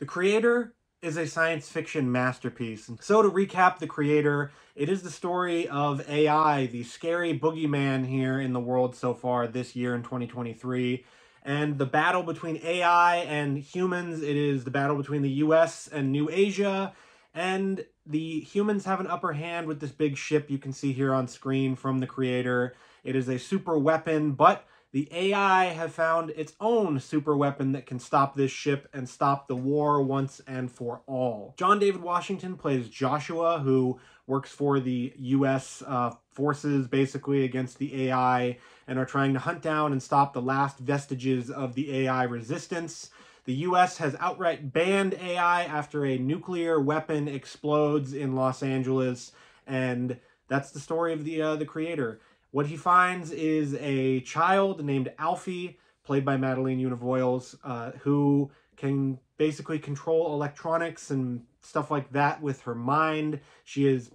The Creator is a science fiction masterpiece. And so to recap The Creator, it is the story of AI, the scary boogeyman here in the world so far this year in 2023. And the battle between AI and humans, it is the battle between the US and New Asia. And the humans have an upper hand with this big ship you can see here on screen from The Creator. It is a super weapon, but the AI have found its own super weapon that can stop this ship and stop the war once and for all. John David Washington plays Joshua, who works for the US forces basically against the AI and are trying to hunt down and stop the last vestiges of the AI resistance. The US has outright banned AI after a nuclear weapon explodes in Los Angeles, and that's the story of the Creator. What he finds is a child named Alfie, played by Madeleine Univoyles, who can basically control electronics and stuff like that with her mind. She is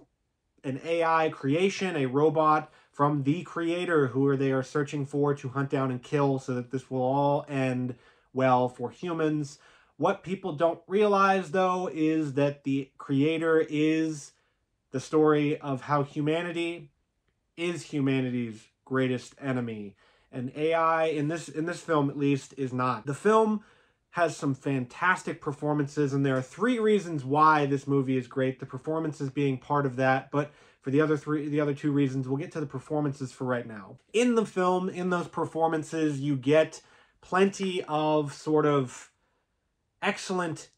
an AI creation, a robot from the Creator, who they are searching for to hunt down and kill so that this will all end well for humans. What people don't realize, though, is that the Creator is the story of how humanity is humanity's greatest enemy. And AI, in this film at least, is not. The film has some fantastic performances, and there are 3 reasons why this movie is great, the performances being part of that, but for the other 2 reasons, we'll get to the performances for right now. In the film, in those performances, you get plenty of sort of excellent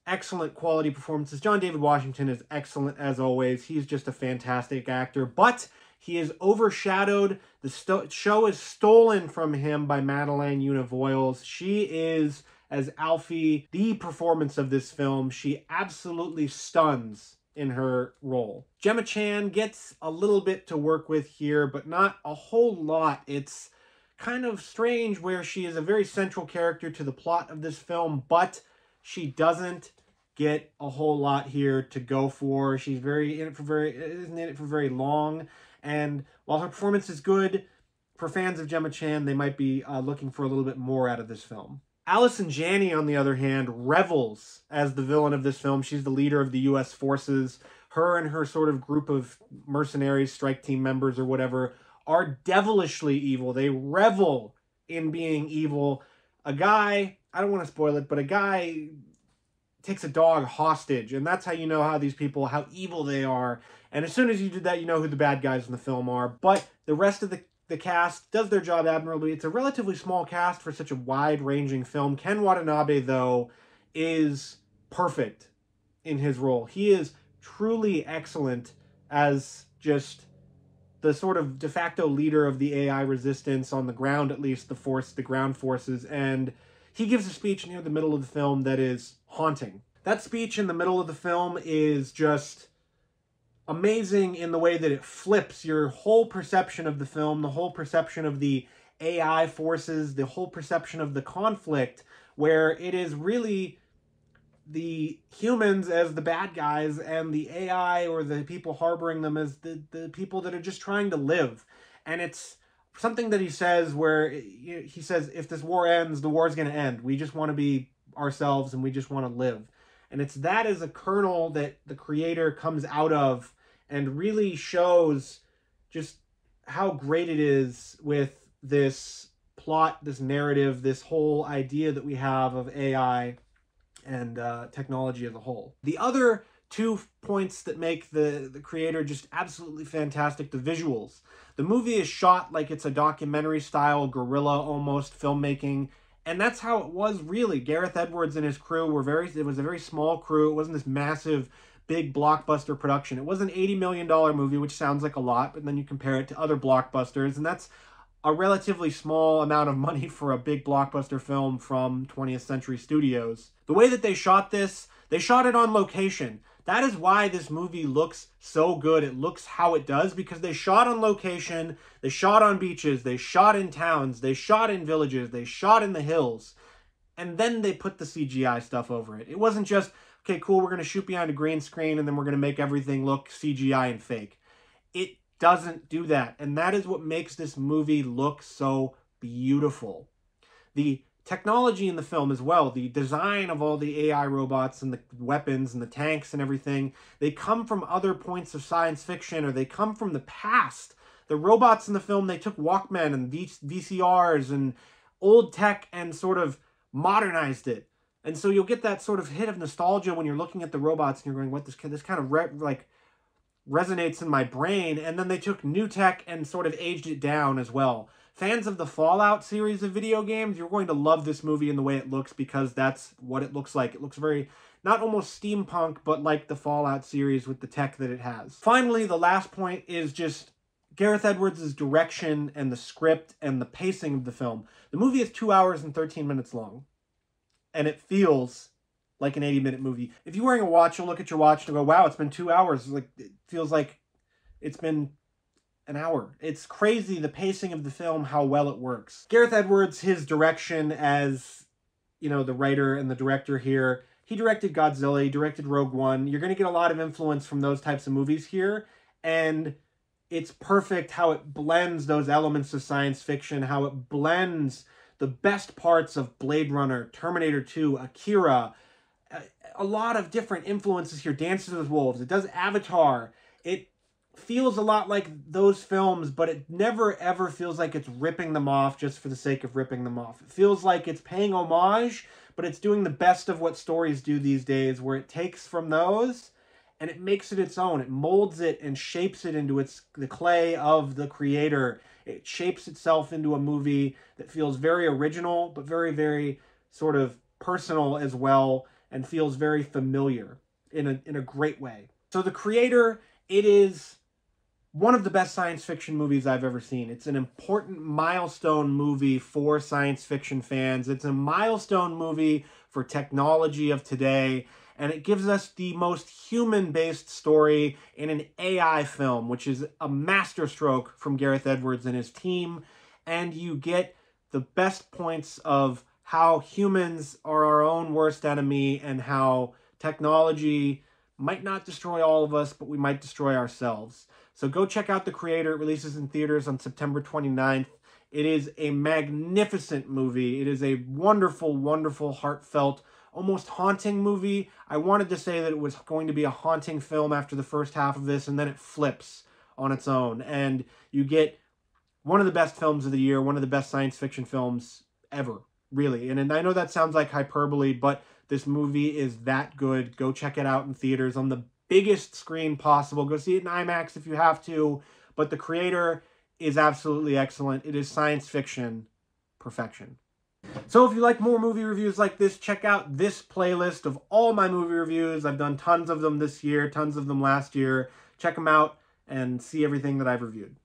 quality performances. John David Washington is excellent as always. He's just a fantastic actor, but he is overshadowed. The show is stolen from him by Madeleine Univoyles. She is, as Alfie, the performance of this film. She absolutely stuns in her role. Gemma Chan gets a little bit to work with here, but not a whole lot. It's kind of strange where she is a very central character to the plot of this film, but she doesn't get a whole lot here to go for. She's isn't in it for very long. And while her performance is good, for fans of Gemma Chan, they might be looking for a little bit more out of this film. Allison Janney, on the other hand, revels as the villain of this film. She's the leader of the U.S. forces. Her and her sort of group of mercenaries, strike team members or whatever, are devilishly evil. They revel in being evil. A guy, I don't want to spoil it, but a guy takes a dog hostage, and that's how you know how these people, how evil they are. And as soon as you did that, you know who the bad guys in the film are. But the rest of the cast does their job admirably. It's a relatively small cast for such a wide-ranging film. Ken Watanabe, though, is perfect in his role. He is truly excellent as just the sort of de facto leader of the AI resistance on the ground, at least the ground forces. And he gives a speech near the middle of the film that is haunting. That speech in the middle of the film is just amazing in the way that it flips your whole perception of the film, the whole perception of the AI forces, the whole perception of the conflict, where it is really the humans as the bad guys and the AI or the people harboring them as the people that are just trying to live. And it's something that he says where he says, if this war ends, the war is going to end. We just want to be ourselves and we just want to live. And it's that as a kernel that the Creator comes out of and really shows just how great it is with this plot, this narrative, this whole idea that we have of AI and technology as a whole. The other 2 points that make the Creator just absolutely fantastic, the visuals. The movie is shot like it's a documentary style, guerrilla almost filmmaking, and that's how it was really. Gareth Edwards and his crew it was a very small crew. It wasn't this massive, big blockbuster production. It was an $80 million movie, which sounds like a lot, but then you compare it to other blockbusters, and that's a relatively small amount of money for a big blockbuster film from 20th Century Studios. The way that they shot this, they shot it on location. That is why this movie looks so good. It looks how it does because they shot on location, they shot on beaches, they shot in towns, they shot in villages, they shot in the hills, and then they put the CGI stuff over it. It wasn't just, okay, cool, we're going to shoot behind a green screen and then we're going to make everything look CGI and fake. It doesn't do that, and that is what makes this movie look so beautiful. The technology in the film as well, the design of all the AI robots and the weapons and the tanks and everything, they come from other points of science fiction, or they come from the past. The robots in the film, they took Walkman and VCRs and old tech and sort of modernized it. And so you'll get that sort of hit of nostalgia when you're looking at the robots and you're going, what, this kind of like resonates in my brain. And then they took new tech and sort of aged it down as well. Fans of the Fallout series of video games, you're going to love this movie in the way it looks, because that's what it looks like. It looks very, not almost steampunk, but like the Fallout series with the tech that it has. Finally, the last point is just Gareth Edwards' direction and the script and the pacing of the film. The movie is 2 hours and 13 minutes long, and it feels like an 80-minute movie. If you're wearing a watch, you'll look at your watch and go, wow, it's been 2 hours. Like, it feels like it's been an hour. It's crazy, the pacing of the film, how well it works. Gareth Edwards, his direction as, you know, the writer and the director here, he directed Godzilla, he directed Rogue One. You're going to get a lot of influence from those types of movies here, and it's perfect how it blends those elements of science fiction, how it blends the best parts of Blade Runner, Terminator 2, Akira, a lot of different influences here. Dances with Wolves, it does Avatar. It feels a lot like those films, but it never ever feels like it's ripping them off just for the sake of ripping them off. It feels like it's paying homage, but it's doing the best of what stories do these days, where it takes from those and it makes it its own. It molds it and shapes it into the clay of the creator. It shapes itself into a movie that feels very original, but very, very sort of personal as well, and feels very familiar in a great way. So The Creator, it is one of the best science fiction movies I've ever seen. It's an important milestone movie for science fiction fans. It's a milestone movie for technology of today, and it gives us the most human-based story in an AI film, which is a masterstroke from Gareth Edwards and his team, and you get the best points of how humans are our own worst enemy, and how technology might not destroy all of us, but we might destroy ourselves. So go check out The Creator. It releases in theaters on September 29th. It is a magnificent movie. It is a wonderful, wonderful, heartfelt, almost haunting movie. I wanted to say that it was going to be a haunting film after the first half of this, and then it flips on its own. And you get one of the best films of the year, one of the best science fiction films ever, really. And I know that sounds like hyperbole, but this movie is that good. Go check it out in theaters on the biggest screen possible. Go see it in IMAX if you have to. But The Creator is absolutely excellent. It is science fiction perfection. So if you like more movie reviews like this, check out this playlist of all my movie reviews. I've done tons of them this year, tons of them last year. Check them out and see everything that I've reviewed.